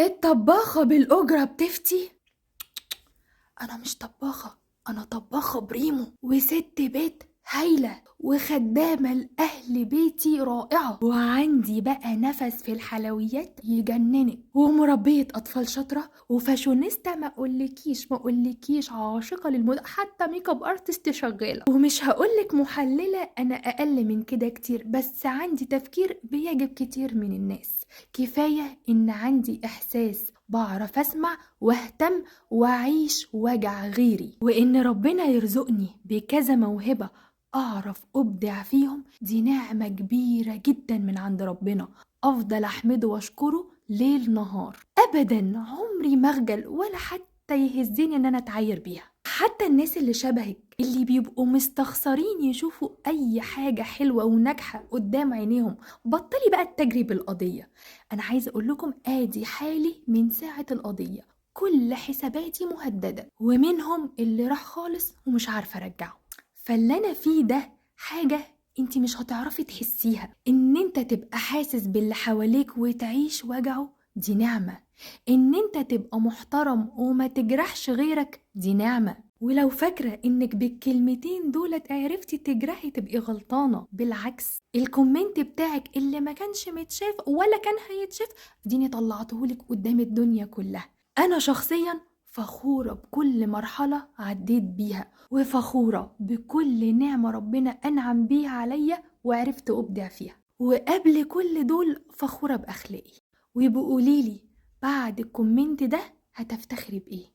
الطباخة بالأجرة بتفتي؟ أنا مش طباخة، أنا طباخة بريمو وست بيت هايلة وخدامة لأهل بيتي رائعة، وعندي بقى نفس في الحلويات يجننك، ومربية أطفال شاطرة وفاشونيستا، ما أقولكيش عاشقة للموضة، حتى ميك اب ارتست شغالة، ومش هقولك محللة، أنا أقل من كده كتير، بس عندي تفكير بيعجب كتير من الناس. كفاية إن عندي إحساس، بعرف أسمع واهتم وأعيش وجع غيري، وإن ربنا يرزقني بكذا موهبة أعرف أبدع فيهم، دي نعمة كبيرة جدا من عند ربنا، أفضل أحمده وأشكره ليل نهار. أبدا عمري ما أخجل ولا حتى يهزني إن أنا أتعاير بيها. حتى الناس اللي شبهك اللي بيبقوا مستخسرين يشوفوا أي حاجة حلوة وناجحة قدام عينيهم، بطلي بقى التجري بالقضية. أنا عايزة أقول لكم آدي حالي من ساعة القضية، كل حساباتي مهددة، ومنهم اللي راح خالص ومش عارفة أرجعه. فاللي أنا فيه ده حاجة انتي مش هتعرفي تحسيها، ان انت تبقى حاسس باللي حواليك وتعيش وجعه، دي نعمة. ان انت تبقى محترم وما تجرحش غيرك، دي نعمة. ولو فاكرة انك بالكلمتين دولت عرفتي تجرحي، تبقي غلطانة. بالعكس، الكومنت بتاعك اللي ما كانش متشاف ولا كان هيتشاف، ديني طلعتهولك قدام الدنيا كلها. انا شخصيا فخورة بكل مرحلة عديت بيها، وفخورة بكل نعمة ربنا أنعم بيها عليا وعرفت أبدع فيها، وقبل كل دول فخورة بأخلاقي. ويبقوا قوليلي بعد الكومنت ده هتفتخري بإيه؟